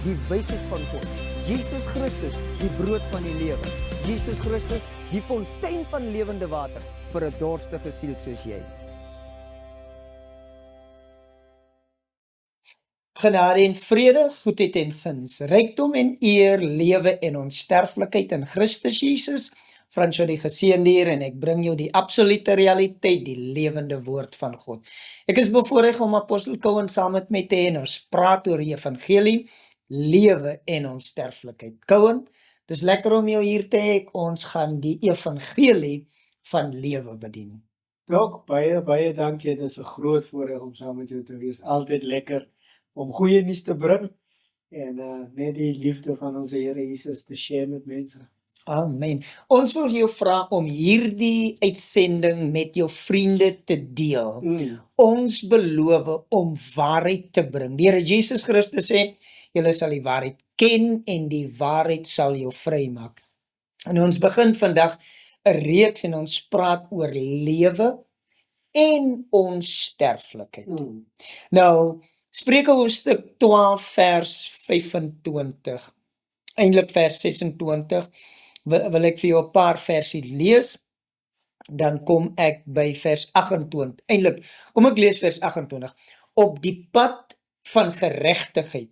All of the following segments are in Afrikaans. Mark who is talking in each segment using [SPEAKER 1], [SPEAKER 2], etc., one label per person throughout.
[SPEAKER 1] die wysheid van God. Jesus Christus, die brood van die lewe. Jesus Christus, die fontein van lewende water vir 'n dorstige siel soos jy.
[SPEAKER 2] Genade en vrede, goedheid en guns, rykdom en eer, lewe en onsterflikheid in Christus Jesus. François die geseënde hier en ek bring jou die absolute realiteit, die lewende woord van God. Ek is bevoorreg om Apostel Cowan saam met my te hê en ons praat oor die evangelie, lewe en onsterflikheid. Cowan, dis lekker om jou hier te hê. Ons gaan die evangelie van lewe bedien.
[SPEAKER 3] Ook baie dankie. Dit is 'n groot voorreg om saam met jou te wees. Altyd lekker om goeie nuus te bring en net die liefde van ons Here Jesus te share met mense.
[SPEAKER 2] Amen. Ons wil jou vra om hierdie uitsending met jou vriende te deel. Ons beloof om waarheid te bring. Die Here Jesus Christus sê, julle sal die waarheid ken en die waarheid sal jou vrymaak. En ons begin vandag 'n reeks en ons praat oor lewe en onsterflikheid. Nou, Spreuke hoofstuk 12 vers 25, eintlik vers 26, wil ek vir jou 'n paar versie lees, dan kom ek by vers 28, eintlik, kom ek lees vers 28, op die pad van geregtigheid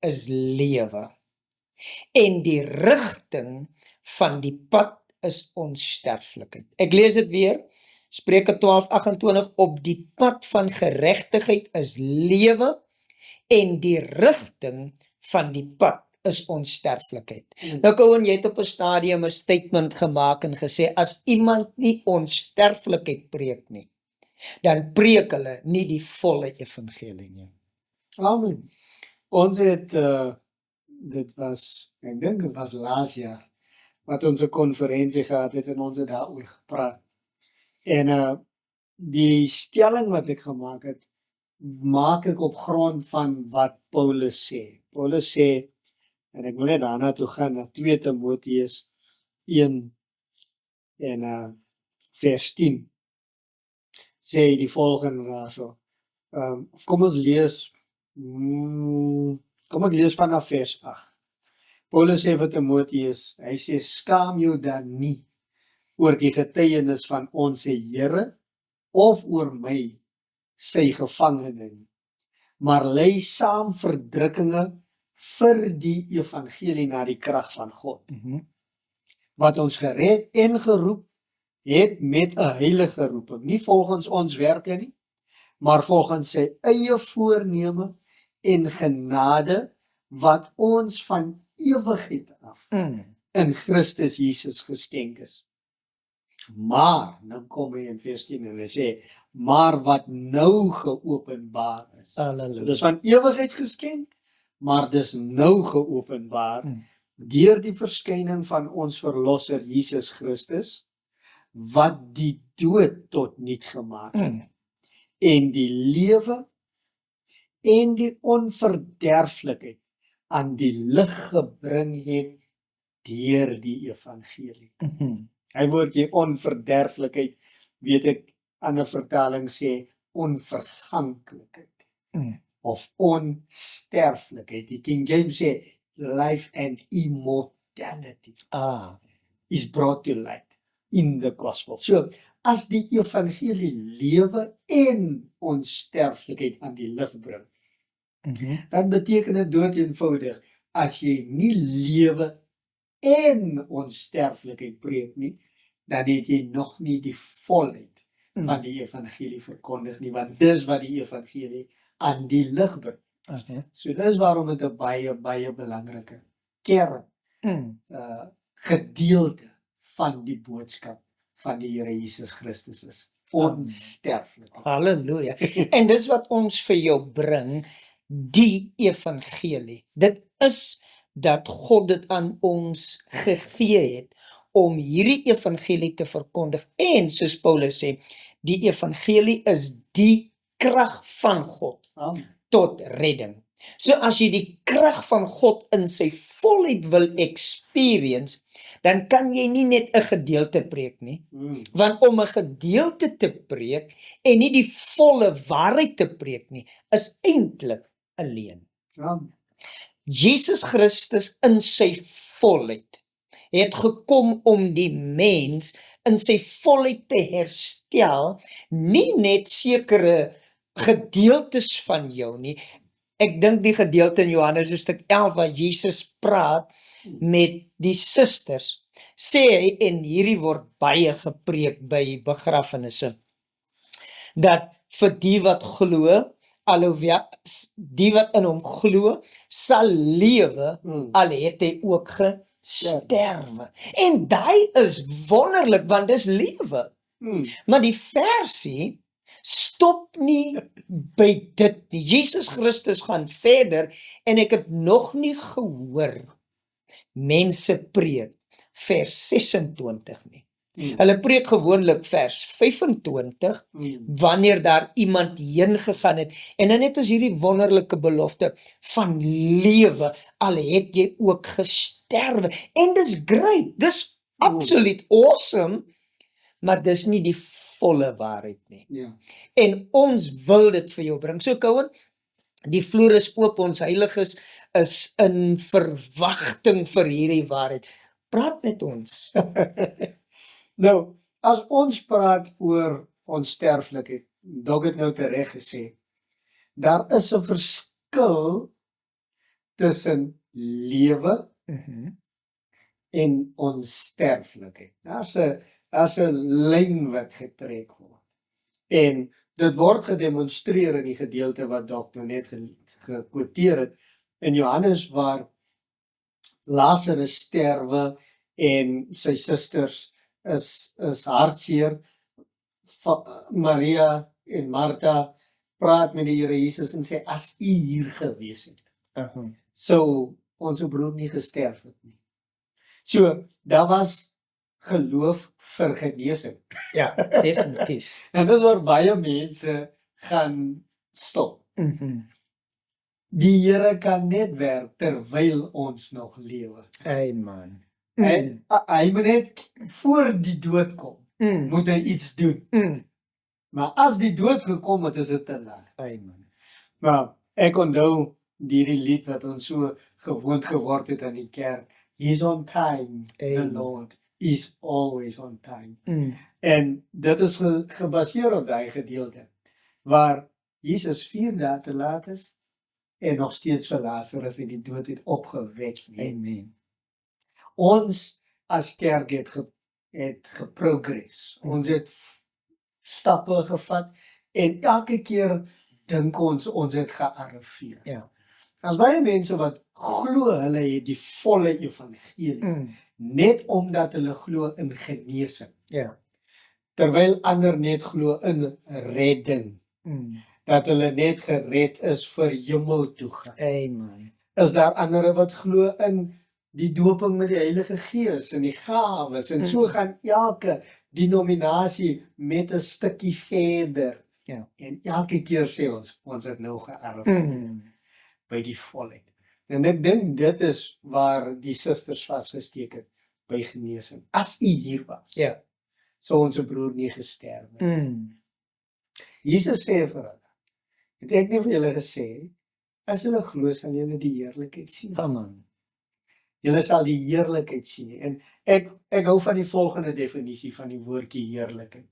[SPEAKER 2] is lewe, en die rigting van die pad is onsterflikheid. Ek lees dit weer, Spreuke 12:28, op die pad van geregtigheid is lewe, en die rigting van die pad is onsterflikheid. Nou Cowan, jy het op 'n stadium 'n statement gemaak en gesê, as iemand nie onsterflikheid preek nie, dan preek hulle nie die volle evangelie nie.
[SPEAKER 3] Amen. Ons het, dit was, ek dink dit was laas jaar, wat ons 'n konferensie gehad het en ons het daaroor gepraat. En die stelling wat ek gemaak het, maak ek op grond van wat Paulus sê. Paulus sê, en ek wil net daarna toe gaan, na 2 Timoteus 1 en vers 10, sê hy die volgende daarso. Kom ons lees, kom ek lees vanaf vers 8. Paulus sê vir Timoteus, hy sê, skaam jou dan nie oor die getuienis van ons Here of oor my, sy gevangene nie, maar lei saam verdrukkinge vir die evangelie na die krag van God, wat ons gered en geroep het met 'n heilige roeping, nie volgens ons werke nie, maar volgens sy eie voorneme en genade, wat ons van ewigheid af in Christus Jesus geskenk is. Maar, dan kom hy in vers 10 en hy sê, maar wat nou geopenbaar is.
[SPEAKER 2] Halleluja.
[SPEAKER 3] Dis van ewigheid geskenk, maar dis nou geopenbaar deur die verskyning van ons verlosser Jesus Christus, wat die dood tot niet gemaak het, en die lewe en die onverderflikheid aan die lig gebring het deur die evangelie. Hy woordjie onverderflikheid, weet ek, ander vertaling sê onverganklikheid of onsterflikheid. Die King James sê life and immortality is brought to light in the gospel. So, as die evangelie lewe en onsterflikheid aan die lig bring, dan beteken dit dood eenvoudig, as jy nie lewe en onsterflikheid preek nie, dan het jy nog nie die volheid van die evangelie verkondig nie, want dis wat die evangelie aan die lig bring. So dis waarom dit 'n baie belangrike kern gedeelte van die boodskap van die Here Jesus Christus is. Onsterflikheid.
[SPEAKER 2] Halleluja. En dis wat ons vir jou bring, die evangelie. Dit is dat God dit aan ons gegee het om hierdie evangelie te verkondig. En soos Paulus sê, die evangelie is die krag van God tot redding. So as jy die krag van God in sy volheid wil experience, dan kan jy nie net 'n gedeelte preek nie. Want om 'n gedeelte te preek en nie die volle waarheid te preek nie, is eintlik 'n leuen. Jesus Christus in sy volheid het gekom om die mens in sy volheid te herstel, nie net sekere gedeeltes van jou nie. Ek dink die gedeelte in Johannes hoofstuk 11 waar Jesus praat met die susters, sê hy, en hierdie word baie gepreek by begrafnisse, dat vir die wat glo, alhoewel die wat in hom glo, sal lewe, al het hy ook gesterwe. En daai is wonderlik, want dis lewe. Maar die versie stop nie by dit nie. Jesus Christus gaan verder, en ek het nog nie gehoor mense preek vers 26 nie. Hulle preek gewoonlik vers 25, wanneer daar iemand heen gegaan het, en dan het ons hierdie wonderlike belofte van lewe, al het jy ook gesterwe, en dis great, dis absoluut awesome, maar dis nie die volle waarheid nie.
[SPEAKER 3] Ja.
[SPEAKER 2] En ons wil dit vir jou bring. So Cohen, die vloer is oop, ons heiliges is in verwagting vir hierdie waarheid. Praat met ons.
[SPEAKER 3] Nou, as ons praat oor onsterflikheid, Dog het nou tereg gesê, daar is 'n verskil tussen lewe en onsterflikheid. Daar's 'n lyn wat getrek word. En dit word gedemonstreer in die gedeelte wat Dok nou net gekwoteer het in Johannes, waar Lazarus sterwe en sy susters is hartseer. Maria en Martha praat met die Here Jesus en sê, as u hier gewees het, sou ons broer nie gesterf het nie. So, daar was geloof vir genesing.
[SPEAKER 2] Ja, definitief.
[SPEAKER 3] En dis waar baie mense gaan stop. Die Here kan net werk terwyl ons nog lewe.
[SPEAKER 2] Amen.
[SPEAKER 3] En hy moet net voor die dood kom, moet hy iets doen. Maar as die dood gekom het, is dit te laat.
[SPEAKER 2] Amen.
[SPEAKER 3] Maar ek onthou hierdie lied wat ons so gewoond geword het aan die kerk. He's on time, the
[SPEAKER 2] Amen.
[SPEAKER 3] Lord is always on time. En dit is gebaseer op daai gedeelte, waar Jesus 4 dae te laat is, en nog steeds vir Lazarus uit die dood het opgewek.
[SPEAKER 2] Amen.
[SPEAKER 3] Ons as kerk het geprogress. Ons het stappe gevat, en elke keer dink ons het gearriveer.
[SPEAKER 2] Ja.
[SPEAKER 3] As baie mense wat glo hulle het die volle evangelie, net omdat hulle glo in genesing,
[SPEAKER 2] Ja.
[SPEAKER 3] terwyl ander net glo in redding, dat hulle net gered is vir hemel toe gaan.
[SPEAKER 2] Amen.
[SPEAKER 3] Is daar ander wat glo in die doping met die Heilige Gees en die gawes, en so gaan elke denominasie met 'n stukkie verder.
[SPEAKER 2] Ja.
[SPEAKER 3] En elke keer sê ons het nou gearriveer by die volheid. En ek dink dit is waar die susters vasgesteek het by genesing. As u hier was,
[SPEAKER 2] Ja.
[SPEAKER 3] sou ons broer nie gesterf het. Jesus sê vir hulle, het ek nie vir julle gesê, as julle glo sal julle die heerlikheid sien.
[SPEAKER 2] Come on.
[SPEAKER 3] Julle sal die heerlikheid sien. En ek hou van die volgende definisie van die woordjie heerlikheid.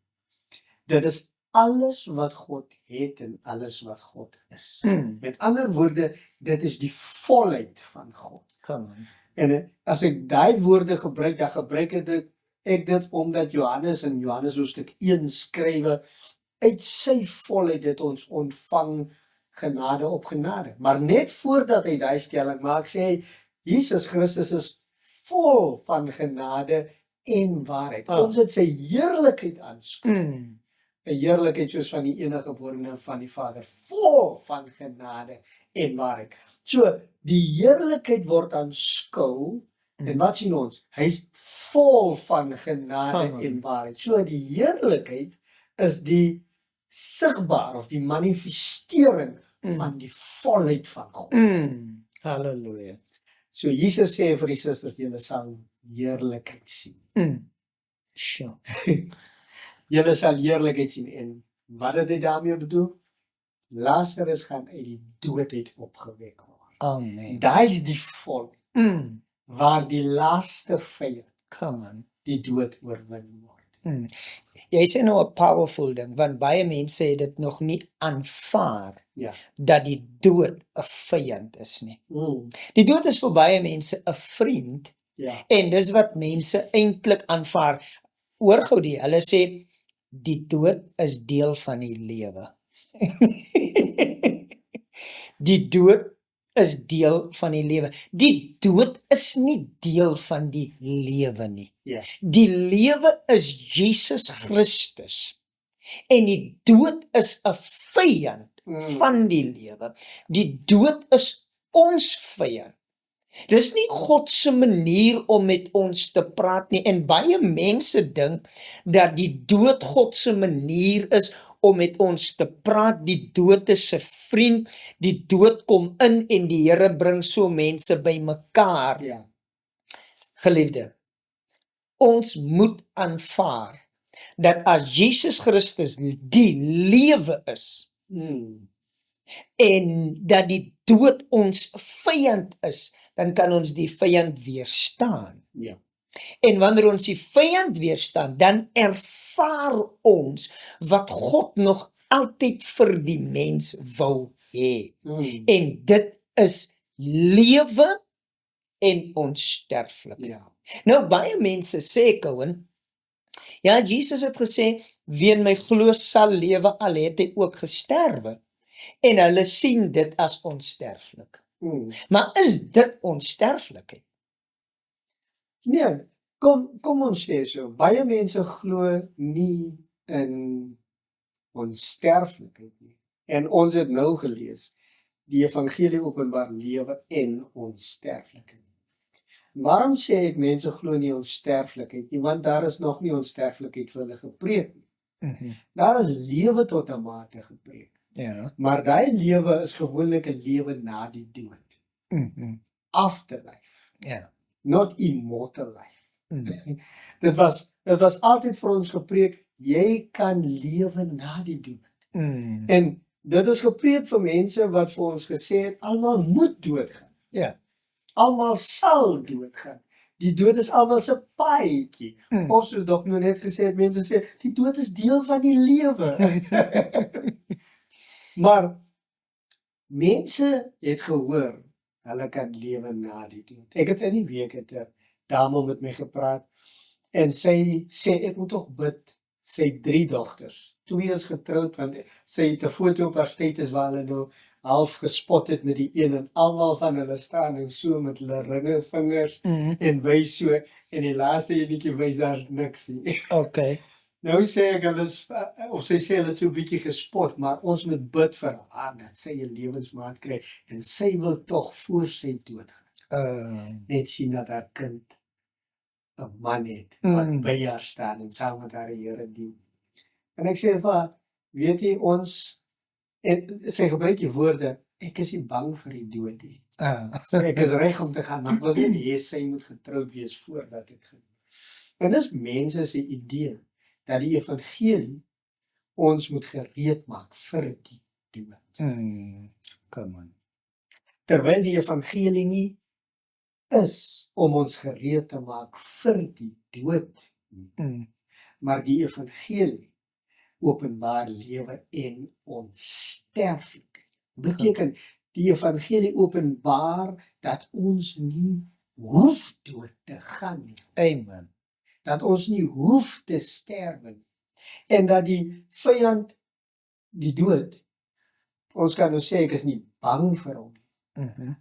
[SPEAKER 3] Dit is alles wat God het en alles wat God is. Met ander woorde, dit is die volheid van God.
[SPEAKER 2] Come on.
[SPEAKER 3] En as ek daai woorde gebruik, dan gebruik ek dit omdat Johannes in Johannes hoofstuk 1 skrywe, uit sy volheid het ons ontvang genade op genade. Maar net voordat hy daai stelling maak, sê hy, Jesus Christus is vol van genade en waarheid. Ons het sy heerlikheid aanskou. 'n Heerlikheid soos van die enige geborene van die Vader, vol van genade en waarheid. So, die heerlikheid word aanskou, en wat sien ons? Hy's vol van genade en waarheid. So, die heerlikheid is die sigbaar of die manifestering van die volheid van God.
[SPEAKER 2] Halleluja.
[SPEAKER 3] So, Jesus sê vir die susters, julle sal heerlikheid sien.
[SPEAKER 2] Sure.
[SPEAKER 3] Julle sal heerlikheid sien. En wat het hy daarmee bedoel? Lazarus gaan uit die dood uit opgewek word.
[SPEAKER 1] Amen.
[SPEAKER 3] Daai is die volk waar die laaste vyand,
[SPEAKER 1] Come on.
[SPEAKER 3] die dood oorwin word.
[SPEAKER 2] Jy sê nou 'n powerful ding, want baie mense het dit nog nie aanvaar
[SPEAKER 3] Ja.
[SPEAKER 2] dat die dood 'n vyand is nie. Die dood is vir baie mense 'n vriend
[SPEAKER 3] Ja.
[SPEAKER 2] en dis wat mense eintlik aanvaar. Hoor gou die, hulle sê die dood is deel van die lewe. Die dood is deel van die lewe. Die dood is nie deel van die lewe nie.
[SPEAKER 3] Ja.
[SPEAKER 2] Die lewe is Jesus Christus. En die dood is 'n vyand van die lewe. Die dood is ons vyand. Dis nie God se manier om met ons te praat nie. En baie mense dink dat die dood God se manier is om met ons te praat. Die dood is 'n vriend. Die dood kom in en die Here bring so mense bymekaar.
[SPEAKER 3] Ja.
[SPEAKER 2] Geliefde, ons moet aanvaar dat as Jesus Christus die lewe is en dat die dood ons vyand is, dan kan ons die vyand weerstaan.
[SPEAKER 3] Ja.
[SPEAKER 2] En wanneer ons die vyand weerstaan, dan ervaar ons wat God nog altyd vir die mens wou hê. En dit is lewe en onsterflikheid.
[SPEAKER 3] Ja.
[SPEAKER 2] Nou baie mense sê, Cohen, ja, Jesus het gesê, wie in my glo sal lewe al het hy ook gesterwe. En hulle sien dit as onsterflik. Maar is dit onsterflikheid?
[SPEAKER 3] Nee, kom ons sê so. Baie mense glo nie in onsterflikheid nie. En ons het nou gelees, die evangelie openbaar lewe en onsterflikheid. Waarom sê ek mense glo nie onsterflikheid nie? Want daar is nog nie onsterflikheid vir hulle gepreek nie. Daar is lewe tot 'n mate gepreek.
[SPEAKER 2] Ja.
[SPEAKER 3] Maar daai lewe is gewoonlik 'n lewe na die dood. Afterlife,
[SPEAKER 2] Ja.
[SPEAKER 3] not immortal life. Dit was altyd vir ons gepreek, jy kan lewe na die dood. En dit is gepreek vir mense wat vir ons gesê het, almal moet doodgaan.
[SPEAKER 2] Ja.
[SPEAKER 3] Almal sal doodgaan. Die dood is almal se paadjie. Of soos Dok nou net gesê het, mense sê, die dood is deel van die lewe. Maar mense het gehoor, hulle kan lewe na die dood. Ek het in die week het 'n dame met my gepraat en sy sê ek moet tog bid. Sy het 3 dogters. 2 is getroud want sy het 'n foto op haar status waar hulle nou half gespot het met die een en almal van hulle staan nou so met hulle ringvingers en wys so en die laaste enetjie wys daar niks nie.
[SPEAKER 2] Okay.
[SPEAKER 3] Nou sê ek hulle is, of sy sê hulle het so 'n bietjie gespot, maar ons moet bid vir haar dat sy 'n lewensmaat kry en sy wil tog voor sy dood gaan. Net sien dat haar kind 'n man het wat by haar staan en saam met haar die Here dien. En ek sê vir haar, weet jy ons, en sy gebruik die woorde, ek is nie bang vir die dood nie. So ek is reg om te gaan, maar ek wil nie hê sy moet getroud wees voordat ek gaan. En dis mense se idee dat die evangelie ons moet gereed maak vir die dood.
[SPEAKER 2] Come on.
[SPEAKER 3] Terwyl die evangelie nie is om ons gereed te maak vir die dood nie. Maar die evangelie openbaar lewe en onsterflikheid. Beteken die evangelie openbaar dat ons nie hoef dood te gaan nie.
[SPEAKER 2] Amen.
[SPEAKER 3] Dat ons nie hoef te sterwe nie. En dat die vyand, die dood, ons kan nou sê ek is nie bang vir hom nie.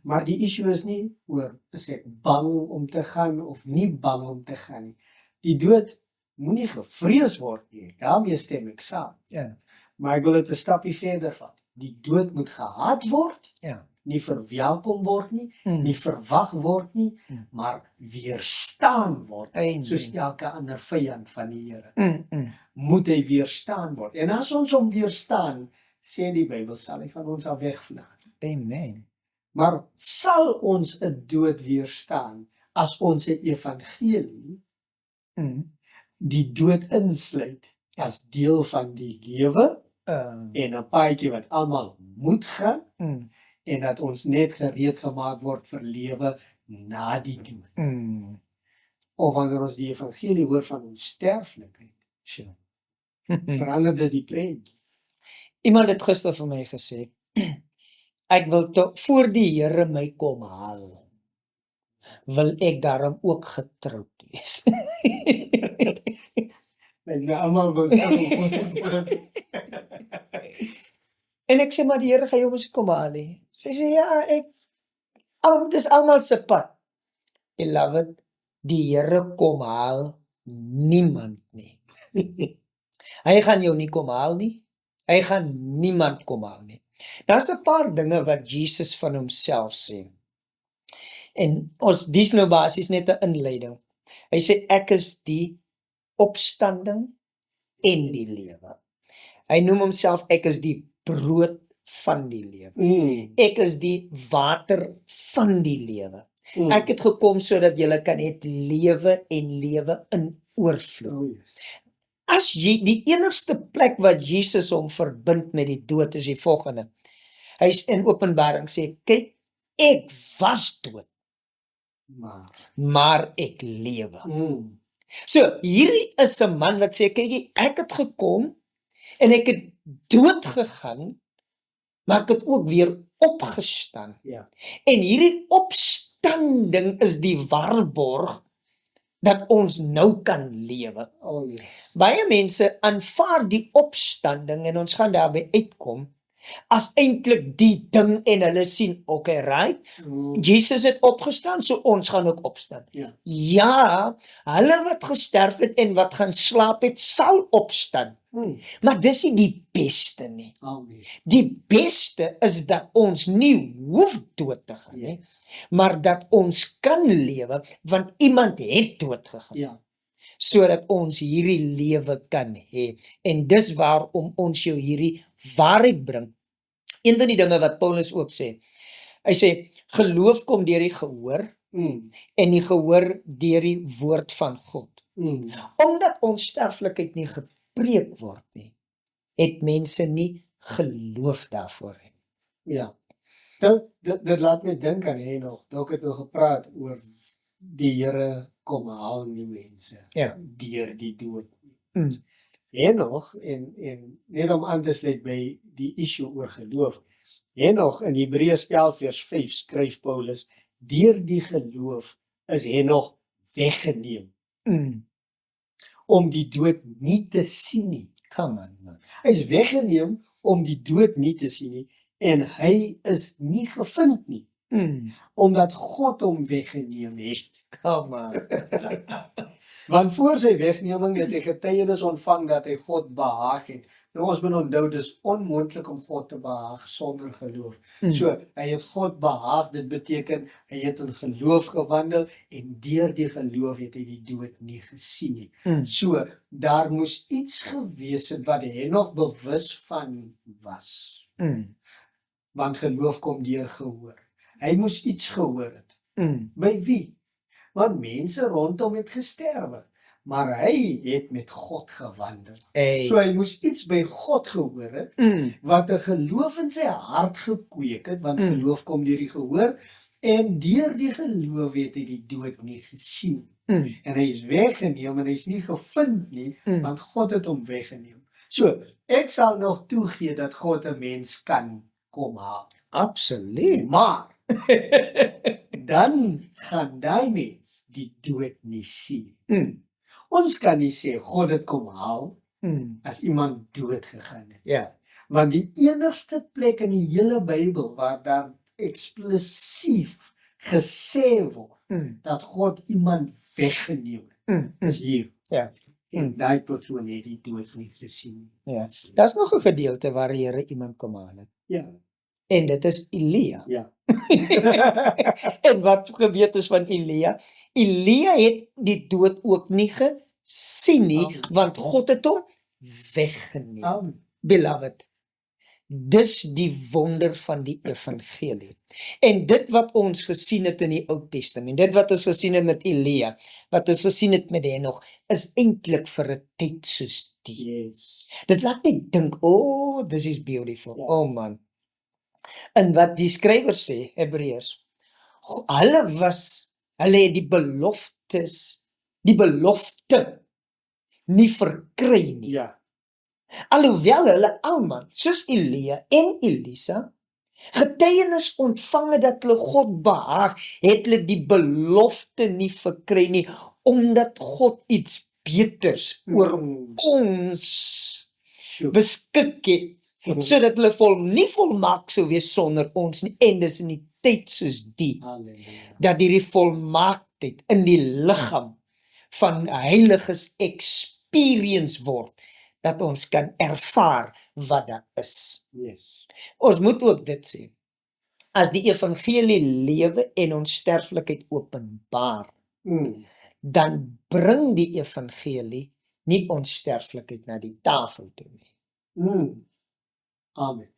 [SPEAKER 3] Maar die issue is nie oor is ek bang om te gaan of nie bang om te gaan nie. Die dood moenie gevrees word nie. Daarmee stem ek saam.
[SPEAKER 2] Ja.
[SPEAKER 3] Maar ek wil dit 'n stapie verder vat. Die dood moet gehaat word.
[SPEAKER 2] Ja.
[SPEAKER 3] Nie verwelkom word nie, nie verwag word nie, maar weerstaan word.
[SPEAKER 2] Amen.
[SPEAKER 3] Soos elke ander vyand van die Here. Moet hy weerstaan word. En as ons hom weerstaan, sê die Bybel, sal hy van ons af wegvlug.
[SPEAKER 2] Amen.
[SPEAKER 3] Maar sal ons 'n dood weerstaan as ons 'n evangelie die dood insluit as deel van die lewe en 'n paadjie wat almal moet gaan en dat ons net gereed gemaak word vir lewe na die dood. Of wanneer ons die evangelie hoor van onsterflikheid,
[SPEAKER 1] Sure.
[SPEAKER 3] verander dit die prentjie.
[SPEAKER 1] Iemand het gister vir my gesê, ek wil voor die Here my kom haal, wil ek daarom ook getroud wees.
[SPEAKER 3] En almal wil
[SPEAKER 1] En ek sê, maar die Here gaan jou mos kom haal nie. Sy sê, ja, dis almal se pad. Beloved, die Here kom haal niemand nie. Hy gaan jou nie kom haal nie. Hy gaan niemand kom haal nie. Daar's 'n paar dinge wat Jesus van homself sê. En dis nou basies net 'n inleiding. Hy sê, ek is die opstanding en die lewe. Hy noem homself, ek is die brood van die lewe. Ek is die water van die lewe. Ek het gekom sodat julle kan hê lewe en lewe in oorvloed. As jy die enigste plek wat Jesus hom verbind met die dood is die volgende. Hy in Openbaring sê, kyk, ek was dood, maar ek lewe. So, hierdie is 'n man wat sê, kyk, ek het gekom en ek het dood gegaan, maar ek het ook weer opgestaan.
[SPEAKER 3] Ja.
[SPEAKER 1] En hierdie opstanding is die waarborg dat ons nou kan lewe. Baie mense aanvaar die opstanding en ons gaan daarby uitkom as eintlik die ding en hulle sien, okay, right? Jesus het opgestaan, so ons gaan ook opstaan. Ja, hulle wat gesterf het en wat gaan slaap het, sal opstaan. Maar dis nie die beste nie. Die beste is dat ons nie hoef dood te gaan nie, maar dat ons kan lewe, want iemand het dood gegaan. Sodat ons hierdie lewe kan hê. En dis waarom ons jou hierdie waarheid bring. Een van die dinge wat Paulus ook sê, hy sê, geloof kom deur die gehoor, en die gehoor deur die woord van God. Omdat onsterflikheid nie gepreek word nie, het mense nie geloof daarvoor nie.
[SPEAKER 3] Ja. Dit laat my dink aan Henok. Dalk het nou gepraat oor die Here kom haal nie mense deur die dood. Henok en net om aan te sluit by die issue oor geloof. Henok in Hebreërs 11 vers 5 skryf Paulus, deur die geloof is Henok weggeneem om die dood nie te sien nie.
[SPEAKER 1] Come on, man.
[SPEAKER 3] Hy is weggeneem om die dood nie te sien nie en hy is nie gevind nie omdat God hom weggeneem het.
[SPEAKER 1] Come on.
[SPEAKER 3] Want voor sy wegneming het hy getuienis ontvang dat hy God behaag het. Nou ons moet onthou, dis onmoontlik om God te behaag sonder geloof. So, hy het God behaag, dit beteken, hy het in geloof gewandel, en deur die geloof het hy die dood nie gesien nie. So, daar moes iets gewees het wat hy nog bewus van was. Want geloof kom deur gehoor. Hy moes iets gehoor het. By wie? Want mense rondom het gesterwe, maar hy het met God gewandel. So hy moes iets by God gehoor het, wat 'n geloof in sy hart gekweek het, want geloof kom deur die gehoor, en deur die geloof het hy die dood nie gesien. En hy is weggeneem en hy is nie gevind nie, want God het hom weggeneem. So, ek sal nog toegee dat God 'n mens kan kom haal.
[SPEAKER 1] Absoluut.
[SPEAKER 3] Maar dan gaan daai mens die dood nie sien. Ons kan nie sê God het kom haal as iemand dood gegaan het.
[SPEAKER 1] Ja.
[SPEAKER 3] Want die enigste plek in die hele Bybel waar daar eksplisief gesê word dat God iemand weggeneem het, is hier.
[SPEAKER 1] Ja.
[SPEAKER 3] En daai persoon het die dood nie gesien.
[SPEAKER 1] Ja. Daar's nog 'n gedeelte waar die Here iemand kom haal het.
[SPEAKER 3] Ja.
[SPEAKER 1] En dit is Elia.
[SPEAKER 3] Ja.
[SPEAKER 1] En wat geweet is van Elia? Elia het die dood ook nie gesien nie, want God het hom weggeneem. Beloved, dis die wonder van die evangelie. En dit wat ons gesien het in die Ou Testament, dit wat ons gesien het met Elia, wat ons gesien het met Henok, is eintlik vir 'n tyd soos die.
[SPEAKER 3] Yes.
[SPEAKER 1] Dit laat my dink, oh, this is beautiful.
[SPEAKER 3] Ja.
[SPEAKER 1] Oh man. En wat die skrywer sê, Hebreërs, hulle het die belofte nie verkry nie.
[SPEAKER 3] Ja.
[SPEAKER 1] Alhoewel hulle almal, soos Elia en Elisa, getuienis ontvang het dat hulle God behaag, het hulle die belofte nie verkry nie, omdat God iets beters oor ons
[SPEAKER 3] Sjoe.
[SPEAKER 1] beskik het, sodat hulle nie volmaak sou wees sonder ons nie, en dis in die tyd soos die,
[SPEAKER 3] Halleluja.
[SPEAKER 1] dat hierdie volmaaktheid in die liggaam van heiliges experience word, dat ons kan ervaar wat daar is.
[SPEAKER 3] Yes.
[SPEAKER 1] Ons moet ook dit sê, as die evangelie lewe en ons sterflikheid openbaar, dan bring die evangelie nie ons sterflikheid na die tafel toe nie.
[SPEAKER 3] Amen.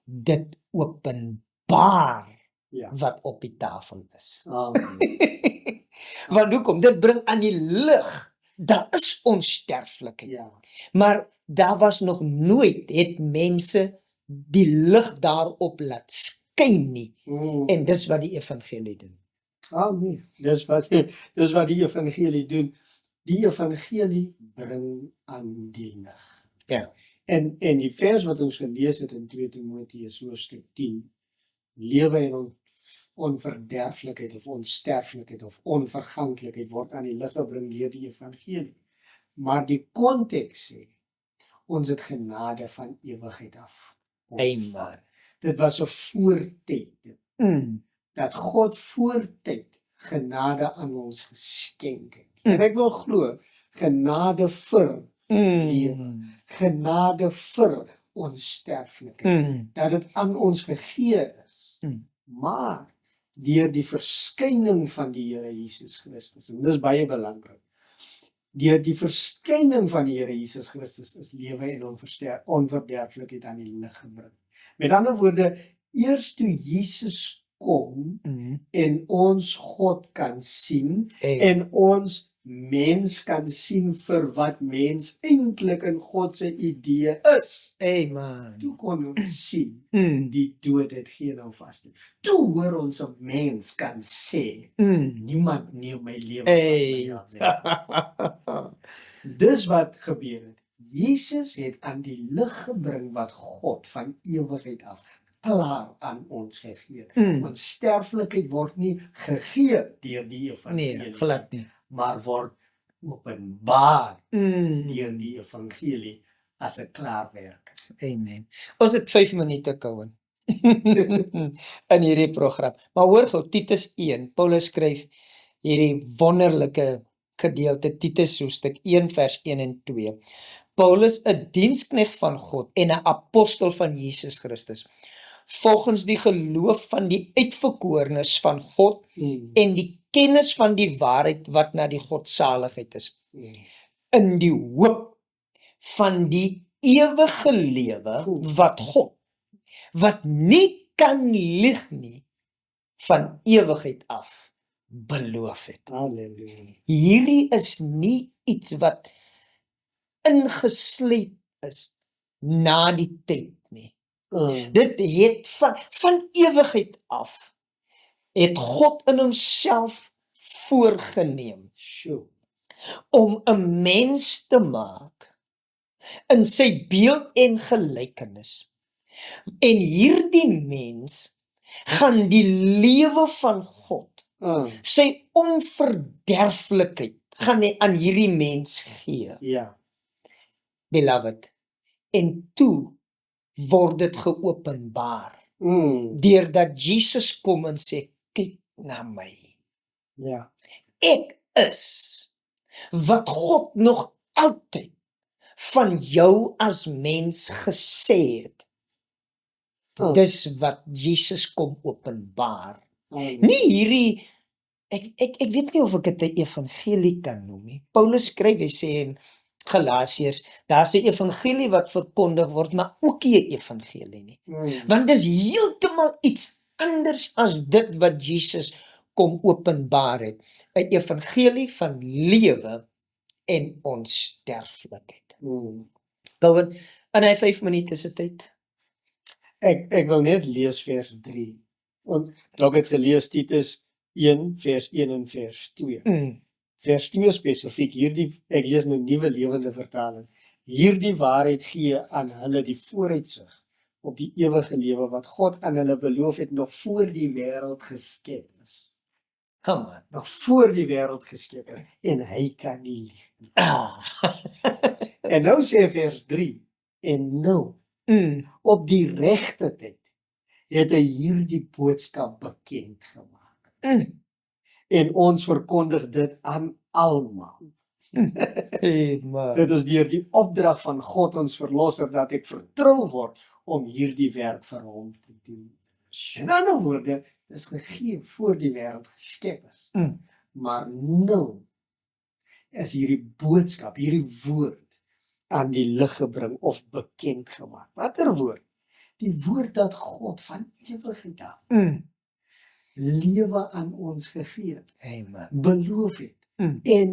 [SPEAKER 1] Dit openbaar
[SPEAKER 3] Ja.
[SPEAKER 1] wat op die tafel is.
[SPEAKER 3] Amen.
[SPEAKER 1] Want hoekom? Dit bring aan die lig, daar is onsterflikheid.
[SPEAKER 3] Ja.
[SPEAKER 1] Maar daar was nog nooit, het mense die lig daarop laat skyn nie. En dis wat die evangelie doen.
[SPEAKER 3] Amen. Dis wat die evangelie doen. Die evangelie bring aan die lig.
[SPEAKER 1] Ja.
[SPEAKER 3] En die vers wat ons gelees het in 2 Timoteus hoofstuk 10, lewe en onverderflikheid of onsterflikheid of onverganklikheid word aan die lig gebring deur die evangelie. Maar die konteks sê, ons het genade van ewigheid af.
[SPEAKER 1] Amen.
[SPEAKER 3] Dit was 'n voortyd, dat God voortyd genade aan ons geskenk het. En ek wil glo, genade vir lewe, genade vir onsterflikheid, dat dit aan ons gegee is. Maar deur die verskyning van die Here Jesus Christus, en dis baie belangrik, deur die verskyning van die Here Jesus Christus is lewe en onverderflikheid aan die lig gebring. Met ander woorde, eers toe Jesus kom en ons God kan sien en ons mens kan sien vir wat mens eintlik in God se idee is.
[SPEAKER 1] Amen.
[SPEAKER 3] Toe kon ons sien die dood het geen hou vas nie. Toe hoor ons 'n mens kan sê, niemand neem my lewe van my af. Dis wat gebeur het. Jesus het aan die lig gebring wat God van ewigheid af klaar aan ons gegee. Ons sterflikheid word nie gegee deur die evangelie,
[SPEAKER 1] Nee, glad nie.
[SPEAKER 3] maar word openbaar deur die evangelie as 'n klaarwerk.
[SPEAKER 1] Amen. Ons het 5 minute Cohen in hierdie program. Maar hoor gou, Titus 1, Paulus skryf hierdie wonderlike gedeelte, Titus hoofstuk 1 vers 1 en 2. Paulus, 'n diensknegt van God en 'n apostel van Jesus Christus, volgens die geloof van die uitverkorenes van God en die kennis van die waarheid wat na die godsaligheid is, in die hoop van die ewige lewe wat God, wat nie kan lieg nie, van ewigheid af beloof het.
[SPEAKER 3] Halleluja.
[SPEAKER 1] Hierdie is nie iets wat ingesluit is na die tyd nie. Dit het van ewigheid af, het God in homself voorgeneem
[SPEAKER 3] Sjoe.
[SPEAKER 1] om 'n mens te maak in sy beeld en gelykenis. En hierdie mens gaan die lewe van God, sy onverderflikheid, gaan hy aan hierdie mens gee.
[SPEAKER 3] Ja.
[SPEAKER 1] Beloved, en toe word dit geopenbaar, deurdat Jesus kom en sê, kyk na my.
[SPEAKER 3] Ja.
[SPEAKER 1] Ek is wat God nog altyd van jou as mens gesê het. Dis wat Jesus kom openbaar. Nie hierdie, ek weet nie of ek dit 'n evangelie kan noem nie. Paulus skryf, hy sê in Galasiërs, daar's 'n evangelie wat verkondig word, maar ook nie 'n evangelie nie. Want dis heeltemal iets anders as dit wat Jesus kom openbaar het. 'n Evangelie van lewe en onsterflikheid. Cohen, in hy 5 minute se tyd,
[SPEAKER 3] Ek wil net lees vers 3. Want dalk het gelees Titus 1 vers 1 en vers 2. Vers 2 spesifiek, ek lees nou Nuwe Lewende Vertaling. Hierdie waarheid gee aan hulle die vooruitsig op die ewige lewe wat God aan hulle beloof het nog voor die wêreld geskep is.
[SPEAKER 1] Come on.
[SPEAKER 3] Nog voor die wêreld geskep is en hy kan nie lieg nie. En nou sê vers 3, en nou op die regte tyd het hy hierdie boodskap bekend gemaak. En ons verkondig dit aan almal.
[SPEAKER 1] Amen.
[SPEAKER 3] Dit is deur die opdrag van God ons verlosser dat ek vertrou word om hierdie werk vir hom te doen. In ander woorde, is gegee voor die wêreld geskep is. Maar nou is hierdie boodskap, hierdie woord aan die lig gebring of bekend gemaak. Watter woord? Die woord dat God van ewigheid af lewe aan ons gegee het,
[SPEAKER 1] Amen.
[SPEAKER 3] beloof het en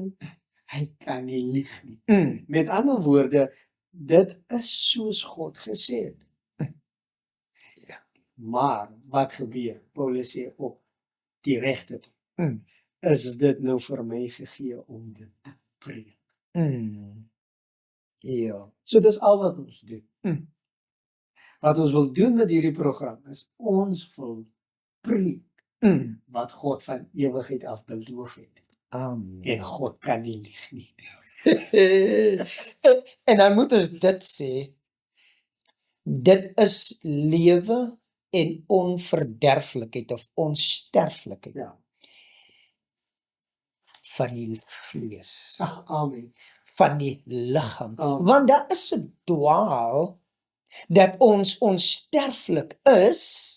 [SPEAKER 3] hy kan nie lieg nie. Met ander woorde, dit is soos God gesê het. Maar wat gebeur? Paulus sê op die regte tyd is dit nou vir my gegee om dit te preek.
[SPEAKER 1] Ja.
[SPEAKER 3] So dis al wat ons doen. Wat ons wil doen met hierdie program is ons wil preek wat God van ewigheid af beloof het.
[SPEAKER 1] Amen.
[SPEAKER 3] En God kan nie lieg nie.
[SPEAKER 1] En dan moet ons dit sê, dit is lewe en onverderflikheid of onsterflikheid
[SPEAKER 3] Ja.
[SPEAKER 1] van die vlees,
[SPEAKER 3] Amen.
[SPEAKER 1] van die liggaam.
[SPEAKER 3] Amen.
[SPEAKER 1] Want daar is 'n dwaal dat ons onsterflik is,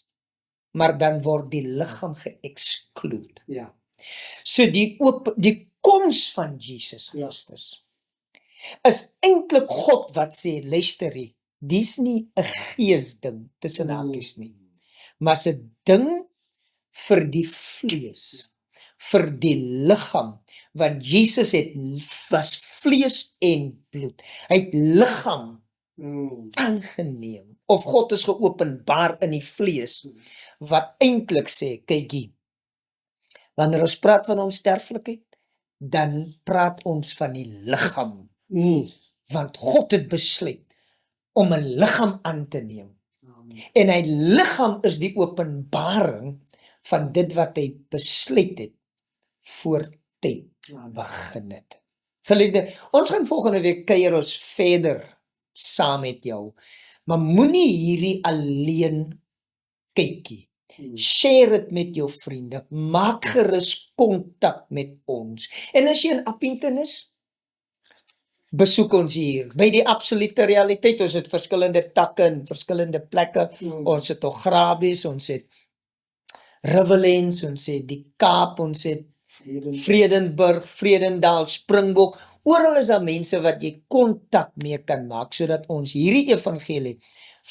[SPEAKER 1] maar dan word die liggaam geëxclude.
[SPEAKER 3] Ja.
[SPEAKER 1] So die koms van Jesus Christus is eintlik God wat sê, luister hier, dis nie 'n geesding tussen hakies nie, maar 'n ding vir die vlees, vir die liggaam, want Jesus was vlees en bloed. Hy het liggaam aangeneem, of God is geopenbaar in die vlees, wat eintlik sê, kykie, wanneer ons praat van onsterflikheid, dan praat ons van die liggaam, want God het besluit om 'n liggaam aan te neem. En hy liggaam is die openbaring van dit wat hy besluit het voor tyd begin het. Geliefde, ons gaan volgende week kuier ons verder saam met jou, maar moenie hierdie alleen kykie. Share dit met jou vriende, maak gerus kontak met ons. En as jy in Appington is, besoek ons hier by die absolute realiteit. Ons het verskillende takke in verskillende plekke. Ons het Ograbies, ons het Riverlands, ons het die Kaap, ons het Vredenburg, Vredendal, Springbok. Oral is daar mense wat jy kontak mee kan maak, sodat ons hierdie evangelie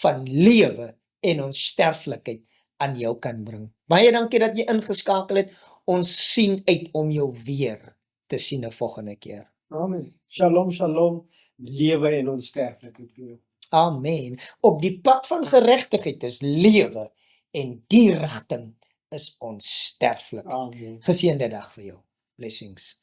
[SPEAKER 1] van lewe en onsterflikheid aan jou kan bring. Baie dankie dat jy ingeskakel het. Ons sien uit om jou weer te sien 'n volgende keer.
[SPEAKER 3] Amen. Shalom, shalom. Lewe en onsterflikheid.
[SPEAKER 1] Amen. Op die pad van geregtigheid is lewe en die rigting is onsterflik.
[SPEAKER 3] Amen.
[SPEAKER 1] Geseënde dag vir jou. Blessings.